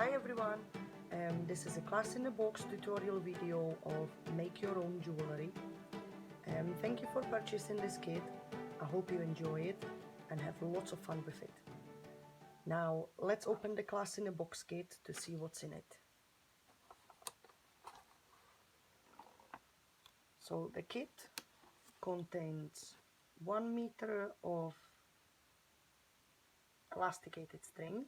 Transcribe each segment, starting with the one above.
Hi everyone, this is a class in a box tutorial video of make your own jewelry. Thank you for purchasing this kit. I hope you enjoy it and have lots of fun with it. Now let's open the class in a box kit to see what's in it. So the kit contains 1 meter of elasticated string,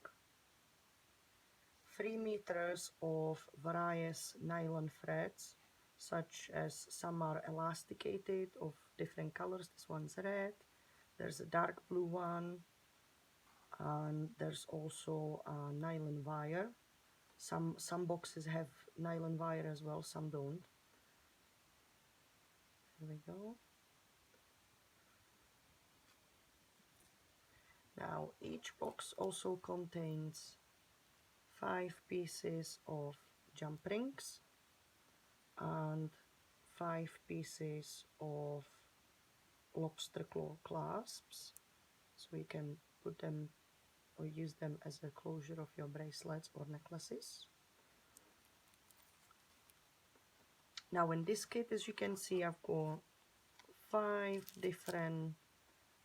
3 meters of various nylon threads, such as some are elasticated of different colors. This one's red, there's a dark blue one, and there's also a nylon wire. Some boxes have nylon wire as well, some don't. Here we go. Now each box also contains 5 pieces of jump rings and 5 pieces of lobster claw clasps, so you can put them or use them as a closure of your bracelets or necklaces. Now in this kit, as you can see, I've got 5 different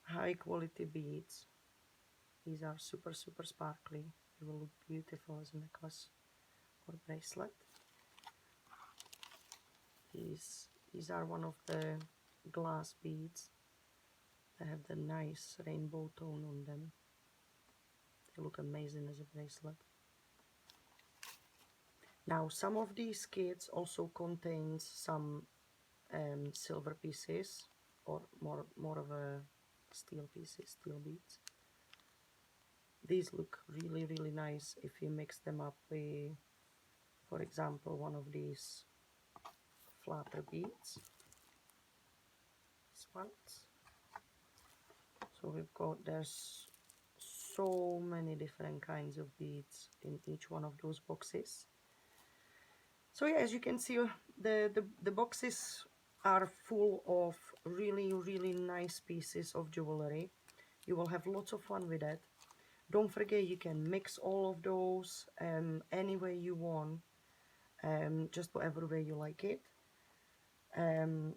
high quality beads. These are super sparkly. They will look beautiful as a necklace or bracelet. These are one of the glass beads. They have the nice rainbow tone on them. They look amazing as a bracelet. Now some of these kits also contains some silver pieces or more of a steel pieces, steel beads. These look really nice if you mix them up with, for example, one of these flatter beads. These ones. So there's so many different kinds of beads in each one of those boxes. So yeah, as you can see, the boxes are full of really nice pieces of jewelry. You will have lots of fun with it. Don't forget, you can mix all of those any way you want, just whatever way you like it.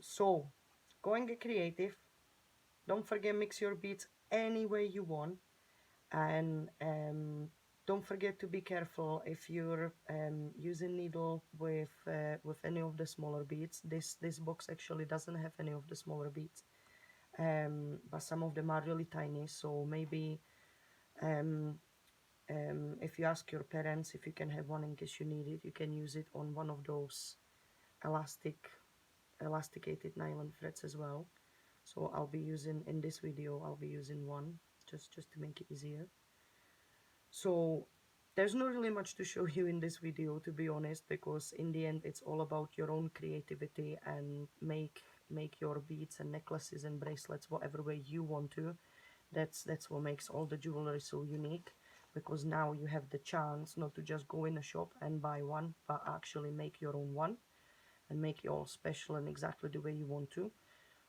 So go and get creative. Don't forget, mix your beads any way you want, and don't forget to be careful if you're using needle with any of the smaller beads. This box actually doesn't have any of the smaller beads, but some of them are really tiny. So maybe if you ask your parents if you can have one in case you need it, you can use it on one of those elasticated nylon threads as well. So I'll be using, in this video, I'll be using one just to make it easier. So there's not really much to show you in this video, to be honest, because in the end it's all about your own creativity and make your beads and necklaces and bracelets whatever way you want to. That's what makes all the jewelry so unique, because now you have the chance not to just go in a shop and buy one, but actually make your own one and make it all special and exactly the way you want to.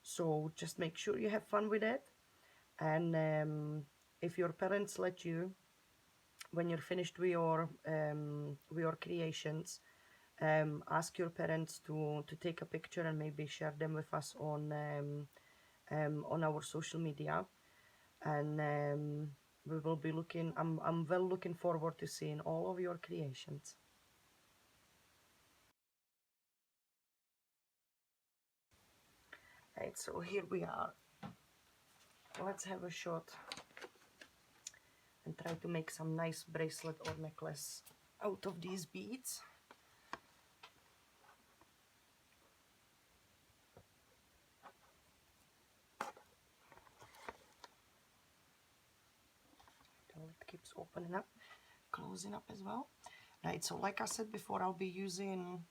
So just make sure you have fun with it, and if your parents let you, when you're finished with your creations, ask your parents to take a picture and maybe share them with us on our social media, and we will be looking. I'm well looking forward to seeing all of your creations. Right, so here we are. Let's have a shot and try to make some nice bracelet or necklace out of these beads. It keeps opening up, closing up as well. Right, so like I said before, I'll be using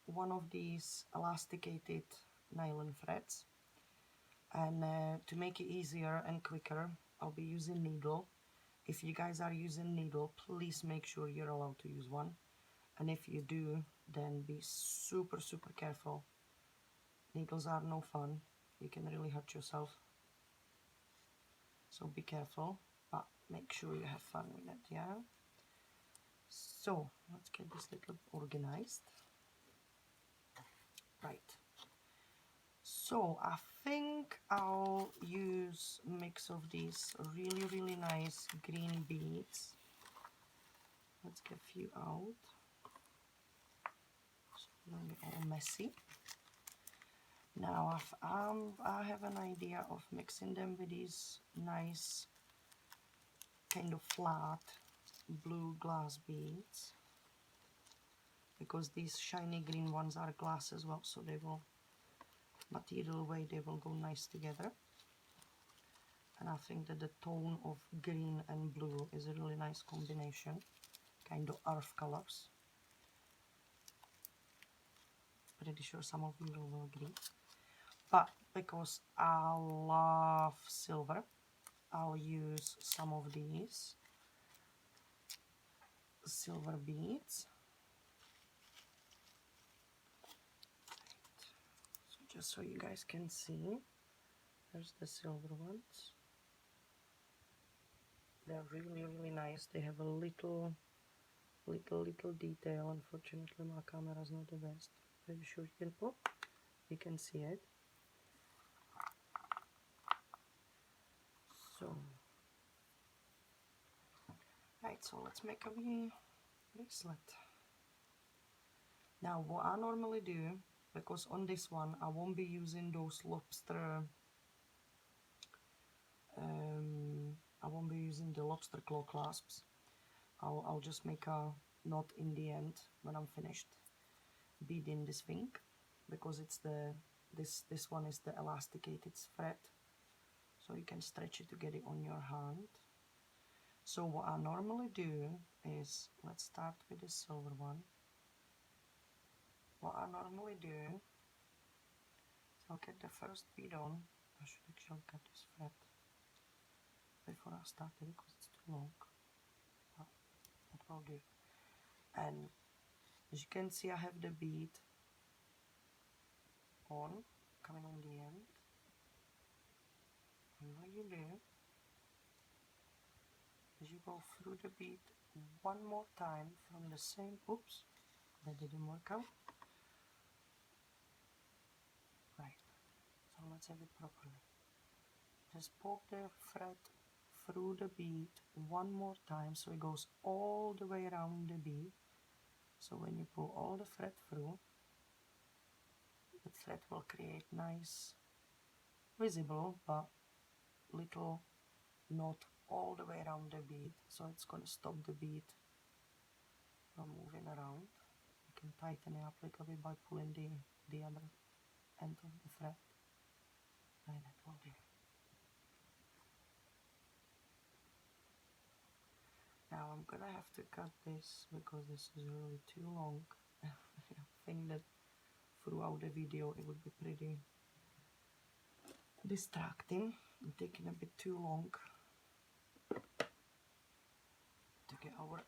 one of these elasticated nylon threads, and to make it easier and quicker, I'll be using needle. If you guys are using needle, please make sure you're allowed to use one, and if you do, then be super careful. Needles are no fun. You can really hurt yourself, so be careful, but make sure you have fun with it. Yeah, So let's get this little organized. Right. So I think I'll use a mix of these really nice green beads. Let's get a few out. So they don't get all messy. Now I have an idea of mixing them with these nice kind of flat blue glass beads, because these shiny green ones are glass as well, so they will, material way, they will go nice together. And I think that the tone of green and blue is a really nice combination, kind of earth colors. Pretty sure some of you will agree. But because I love silver, I'll use some of these silver beads. So just so you guys can see, there's the silver ones. They're really nice. They have a little detail. Unfortunately, my camera is not the best. Pretty sure you can see it. So, right, so let's make a wee bracelet. Now, what I normally do, because on this one I won't be using those lobster, I won't be using the lobster claw clasps. I'll just make a knot in the end when I'm finished beading this thing, because it's this one is the elasticated thread, so you can stretch it to get it on your hand. So what I normally do is, let's start with the silver one. What I normally do is I'll get the first bead on. I should actually cut this thread before I start it because it's too long, but it will do. And as you can see, I have the bead on, coming on the end. And what you do is you go through the bead one more time from the same, oops, that didn't work out. Right, so let's have it properly. Just poke the thread through the bead one more time so it goes all the way around the bead. So when you pull all the thread through, the thread will create nice, visible but little knot all the way around the bead, so it's going to stop the bead from moving around. You can tighten it up a little bit by pulling the other end of the thread, and that will do. Now I'm gonna have to cut this because this is really too long. I think that throughout the video it would be pretty distracting and taking a bit too long to get our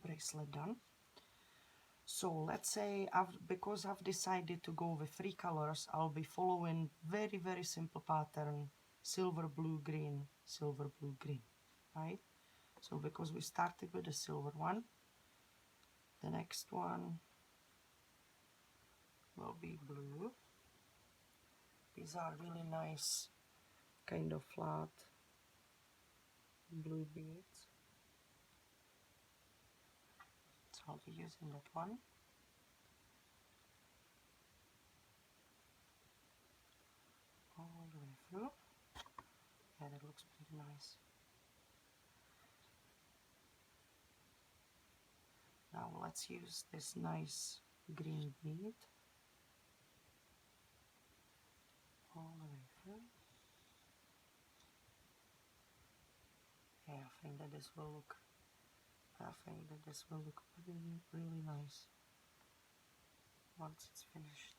bracelet done. So let's say because I've decided to go with 3 colors, I'll be following very simple pattern: silver, blue, green, silver, blue, green, right? So because we started with the silver one, the next one will be blue. These are really nice, kind of flat blue beads. So I'll be using that one. All the way through. Yeah, that looks pretty nice. Now let's use this nice green bead all the way through. Yeah, I think that this will look really nice once it's finished.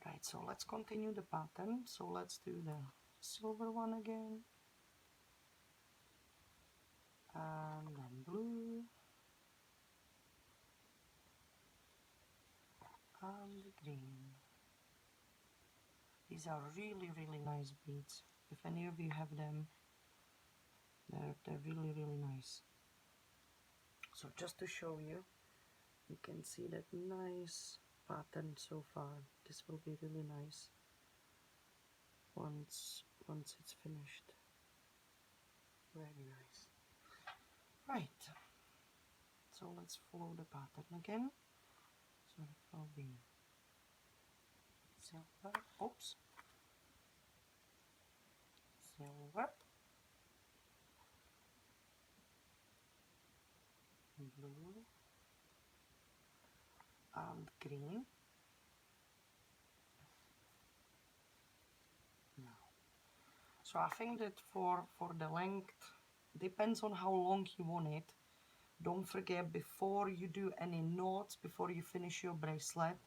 Right, so let's continue the pattern. So let's do the silver one again, and then blue, and the green. These are really nice beads. If any of you have them, They're really, really nice. So just to show you, you can see that nice pattern so far. This will be really nice once it's finished. Very nice. Right. So let's follow the pattern again. So it will be silver. Oops. Silver. Blue. And green. Now. So I think that for the length, depends on how long you want it. Don't forget, before you do any knots, before you finish your bracelet,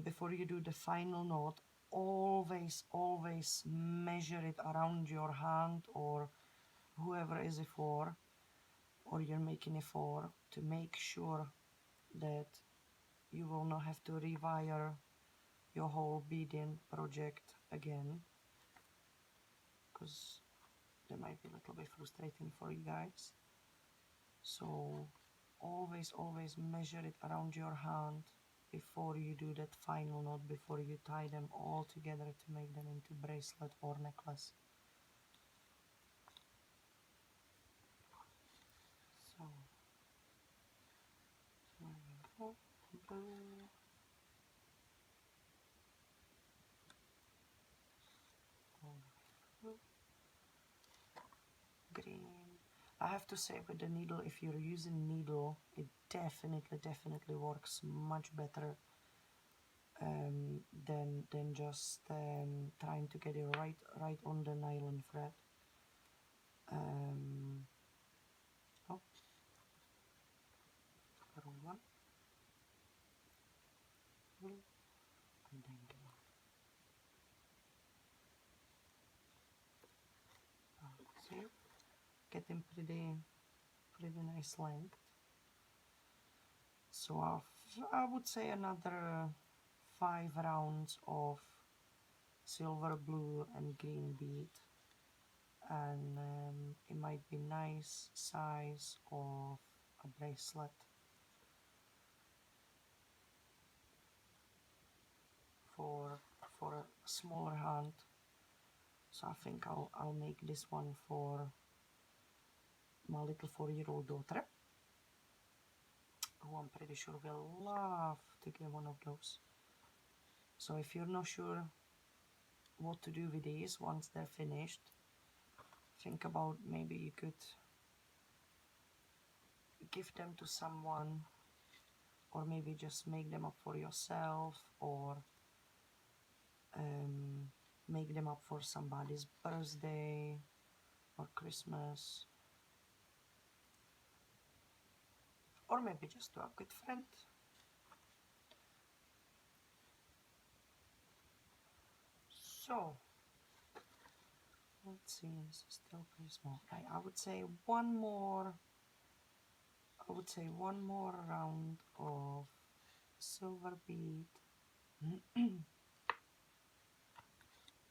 before you do the final knot, always measure it around your hand or whoever is it for, or you're making it for, to make sure that you will not have to rewire your whole beading project again, because that might be a little bit frustrating for you guys. So always measure it around your hand before you do that final knot, before you tie them all together to make them into bracelet or necklace. So there we go. Blue. Green. I have to say, with the needle, if you're using needle, it definitely works much better than just trying to get it right on the nylon thread. Oh, wrong one. And then see, getting pretty nice length. So I would say another 5 rounds of silver, blue and green bead, and it might be nice size of a bracelet. For a smaller hand. So I think I'll make this one for my little 4-year-old daughter, who I'm pretty sure will love to get one of those. So if you're not sure what to do with these once they're finished, think about maybe you could give them to someone, or maybe just make them up for yourself, or make them up for somebody's birthday or Christmas, or maybe just to a good friend. So let's see, this is still pretty small. Right, I would say one more round of silver bead,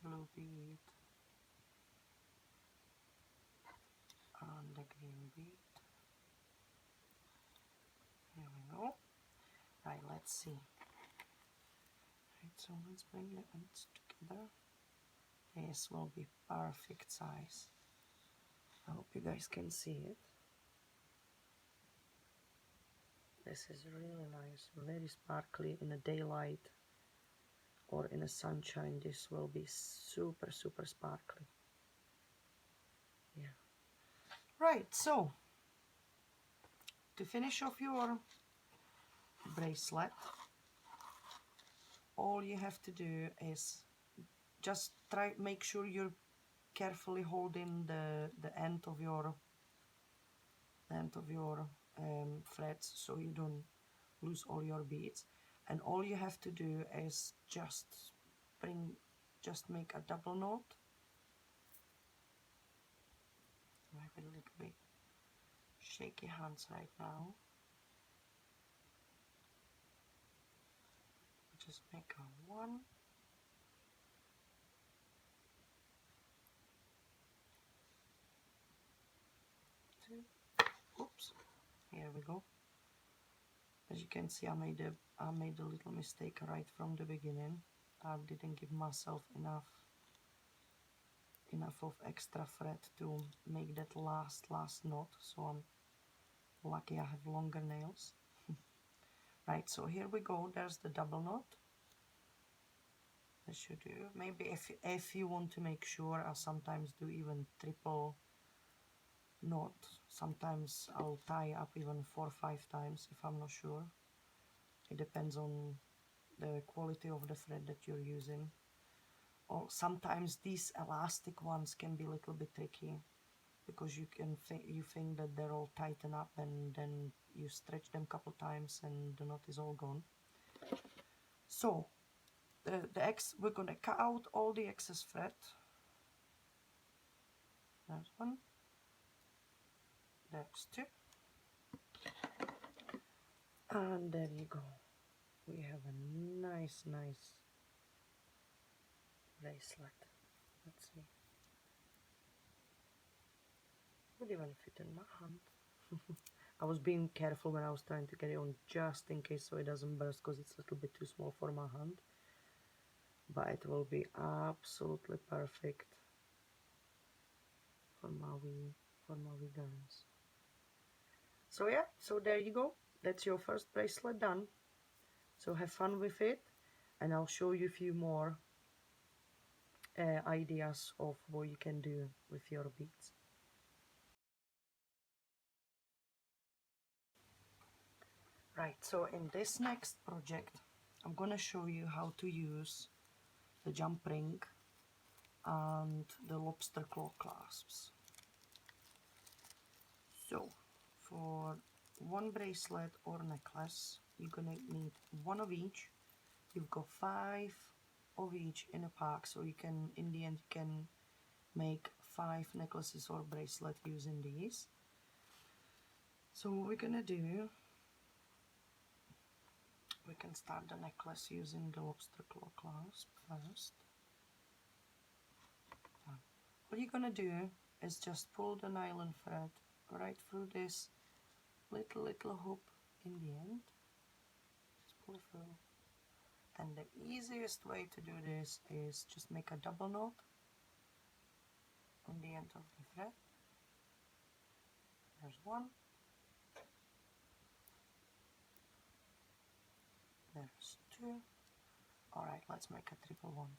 blue bead, and the green bead. Here we go. Right, let's see. Right, so let's bring the ends together. This will be perfect size. I hope you guys can see it. This is really nice, very sparkly in the daylight or in the sunshine. This will be super sparkly. Yeah. Right, so to finish off your bracelet, all you have to do is just make sure you're carefully holding the end of your threads, so you don't lose all your beads. And all you have to do is just make a double knot. I have a little bit shaky hands right now. Just make a 1, Here we go. As you can see, I made a little mistake right from the beginning. I didn't give myself enough of extra thread to make that last knot, so I'm lucky I have longer nails. Right, so here we go. There's the double knot. That should do. Maybe if you want to make sure, I sometimes do even triple knot. Sometimes I'll tie up even 4 or 5 times if I'm not sure. It depends on the quality of the thread that you're using. Or sometimes these elastic ones can be a little bit tricky because you think that they're all tightened up, and then you stretch them a couple times and the knot is all gone. So we're gonna cut out all the excess thread. There's one. There's two. And there you go. We have a nice bracelet. Let's see. Would even fit in my hand. I was being careful when I was trying to get it on, just in case so it doesn't burst, because it's a little bit too small for my hand. But it will be absolutely perfect for my wee gowns. So yeah, so there you go. That's your first bracelet done. So have fun with it, and I'll show you a few more ideas of what you can do with your beads. Right, so in this next project, I'm gonna show you how to use the jump ring and the lobster claw clasps. So for one bracelet or necklace, you're gonna need one of each. You've got 5 of each in a pack, so you can, in the end, you can make 5 necklaces or bracelet using these. So what we're gonna do, we can start the necklace using the lobster claw clasp first. What you're gonna do is just pull the nylon thread right through this little hoop in the end. Just pull through. And the easiest way to do this is just make a double knot on the end of the thread. There's one. There's two. Alright, let's make a triple one.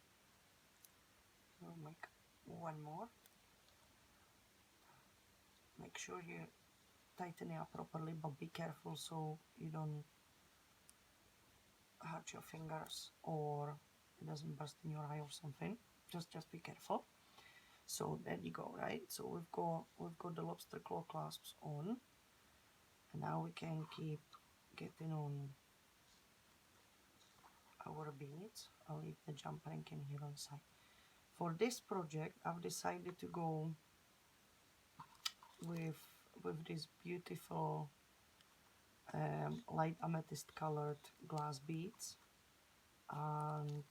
So make one more. Make sure you tighten it up properly, but be careful so you don't hurt your fingers or it doesn't burst in your eye or something. Just be careful. So there you go, right? So we've got the lobster claw clasps on, and now we can keep getting on our beads. I'll leave the jump ring in here on the side. For this project, I've decided to go with this beautiful light amethyst colored glass beads and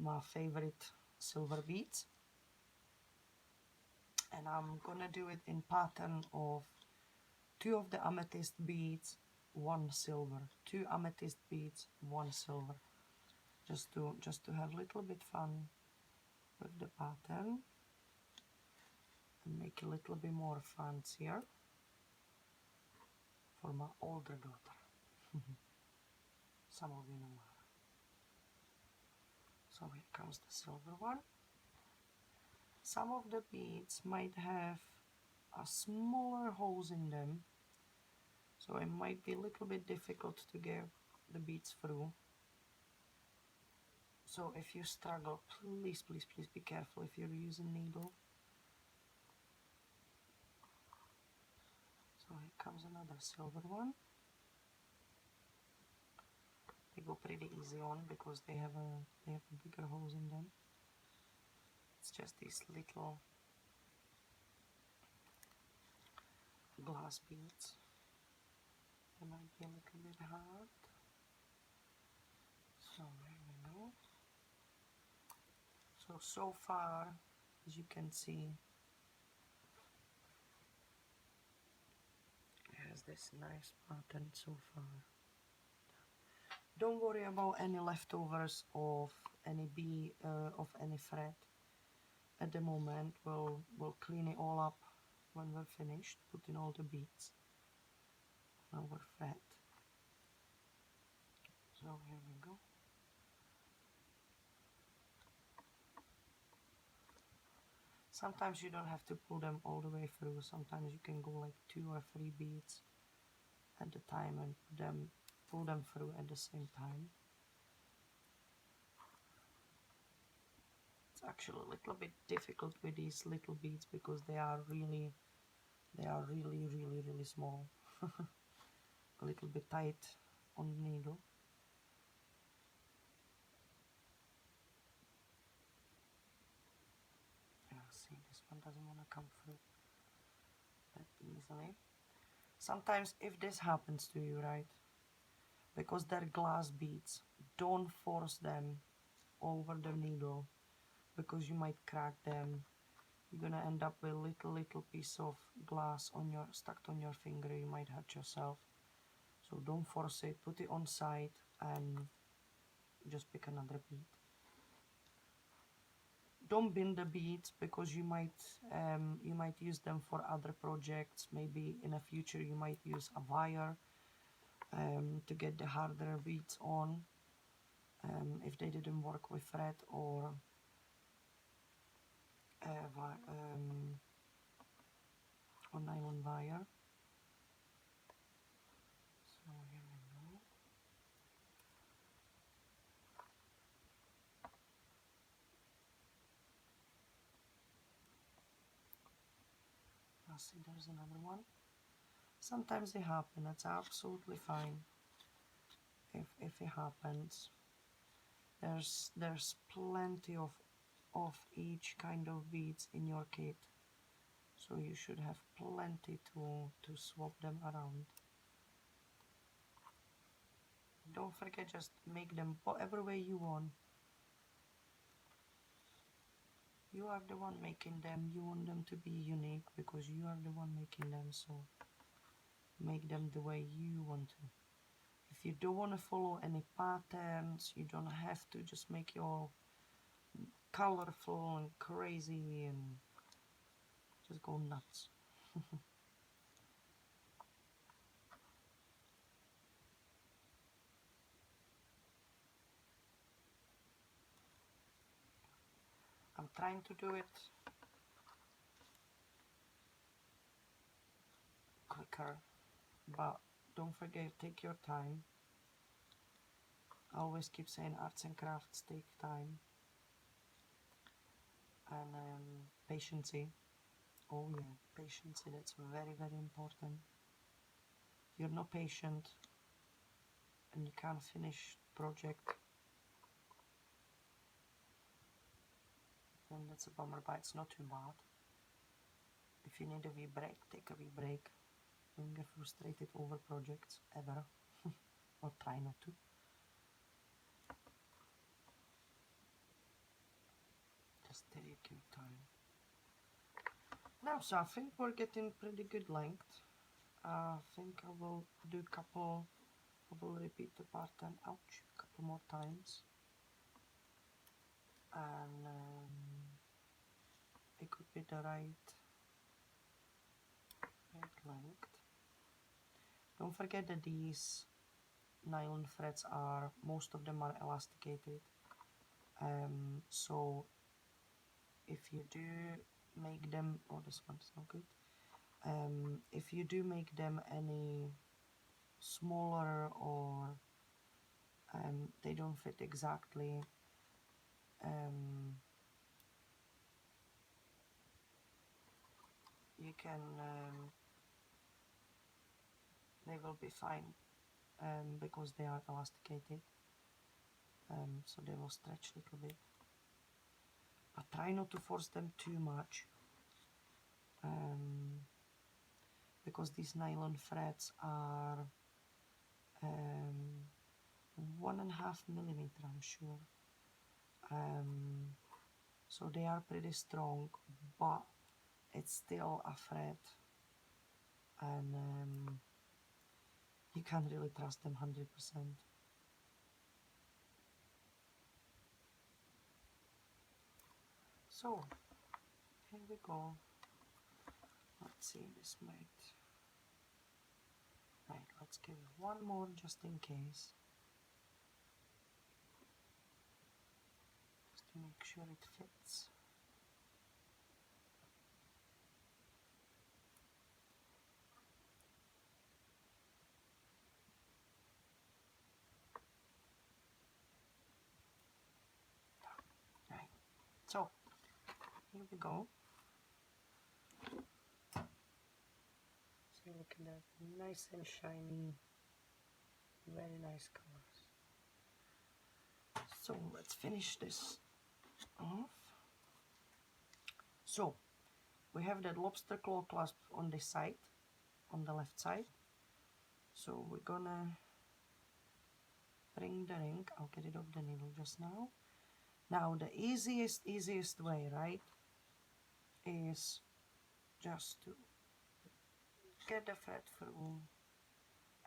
my favorite silver beads, and I'm gonna do it in pattern of 2 of the amethyst beads, 1 silver, 2 amethyst beads, 1 silver, just to have a little bit fun with the pattern and make it a little bit more fancier for my older daughter. Some of you know her. So here comes the silver one. Some of the beads might have a smaller holes in them, so it might be a little bit difficult to get the beads through. So if you struggle, please be careful if you're using needle. So here comes another silver one. They go pretty easy on because they have a bigger holes in them. It's just these little glass beads. They might be a little bit hard. So there we go. So far, as you can see, has this nice pattern so far. Don't worry about any leftovers of any thread. At the moment, we'll clean it all up when we're finished, putting all the beads on our thread. So here we go. Sometimes you don't have to pull them all the way through. Sometimes you can go like 2 or 3 beads at a time and pull them through at the same time. It's actually a little bit difficult with these little beads because they are really small. A little bit tight on the needle. Yeah, see, this one doesn't want to come through that easily. Sometimes if this happens to you, right, because they're glass beads, don't force them over the needle because you might crack them. You're gonna end up with a little piece of glass on your stuck on your finger. You might hurt yourself. So don't force it. Put it on side and just pick another bead. Don't bend the beads because you might use them for other projects. Maybe in the future you might use a wire to get the harder beads on if they didn't work with thread or on nylon wire. So here we go. Now see, there's another one. Sometimes they happen. That's absolutely fine. If it happens, there's plenty of each kind of beads in your kit, so you should have plenty to swap them around. Don't forget, just make them whatever way you want. You are the one making them. You want them to be unique because you are the one making them, so make them the way you want to. If you don't want to follow any patterns, you don't have to. Just make your colorful and crazy and just go nuts. I'm trying to do it quicker, but don't forget, take your time. I always keep saying arts and crafts take time and patience. Oh yeah, patience, that's very important. If you're not patient and you can't finish project, then that's a bummer, but it's not too bad. If you need a wee break, take a wee break. Don't get frustrated over projects ever. Or try not to. Just take your time. Now, so I think we're getting pretty good length. I think I will do a couple, I will repeat the pattern, ouch, a couple more times. And it could be the right length. Don't forget that these nylon threads are, most of them are elasticated. So if you do make them, oh, this one's not good. If you do make them any smaller or they don't fit exactly, you can, they will be fine because they are elasticated, so they will stretch a little bit. But try not to force them too much because these nylon threads are 1.5 millimeter, I'm sure. So they are pretty strong, but it's still a thread, and You can't really trust them 100%. So, here we go. Let's see, this might... Right, let's give it one more just in case. Just to make sure it fits. Right, so here we go. So look at that, nice and shiny, very nice colors. So let's finish this off. So we have that lobster claw clasp on this side, on the left side. So we're gonna bring the ring. I'll get it off the needle just now. Now the easiest way, right, is just to get the thread through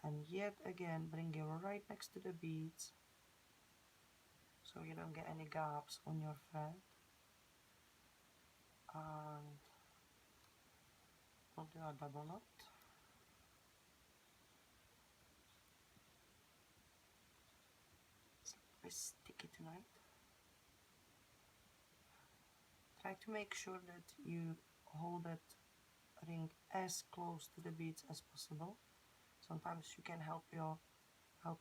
and yet again bring it right next to the beads so you don't get any gaps on your thread, and we'll do a double knot. It's very sticky tonight. Try to make sure that you hold that ring as close to the beads as possible. Sometimes you can help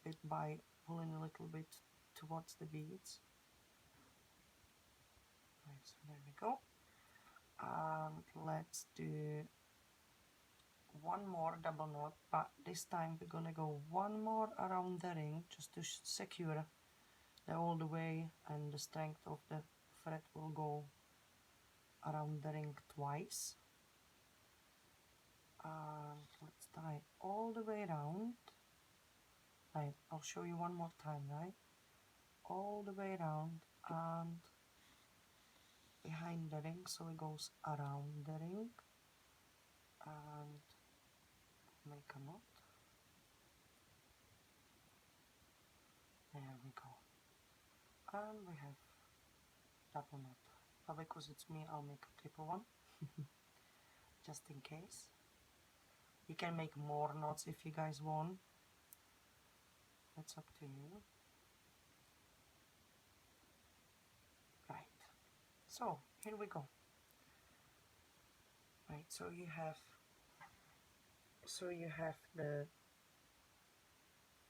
it by pulling a little bit towards the beads. Right, so there we go. And let's do one more double knot, but this time we're gonna go one more around the ring just to secure the all the way, and the strength of the thread will go around the ring twice. And let's tie all the way around. Right, I'll show you one more time, right? All the way around and behind the ring, so it goes around the ring, and make a knot. There we go. And we have double knot. But because it's me, I'll make a triple one, just in case. You can make more knots if you guys want. That's up to you. Right. So here we go. Right. So you have the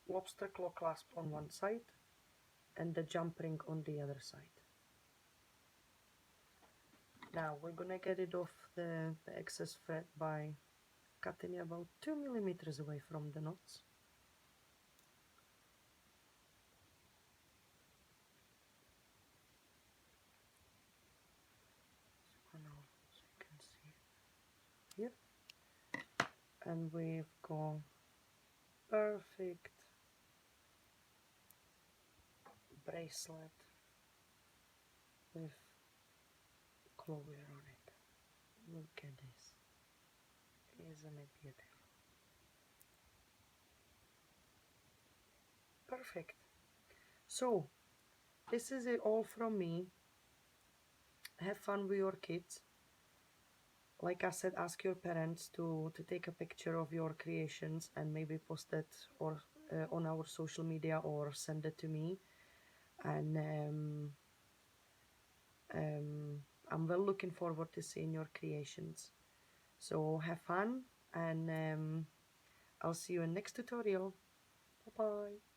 lobster claw clasp on one side and the jump ring on the other side. Now we're gonna get it off the excess thread by cutting about 2 millimeters away from the knots. So you can see here, and we've got perfect bracelet with clover on it. Look at this. Isn't it beautiful? Perfect. So this is it all from me. Have fun with your kids. Like I said, ask your parents to take a picture of your creations and maybe post it or on our social media, or send it to me. And I'm well looking forward to seeing your creations. So have fun, and I'll see you in next tutorial. Bye bye.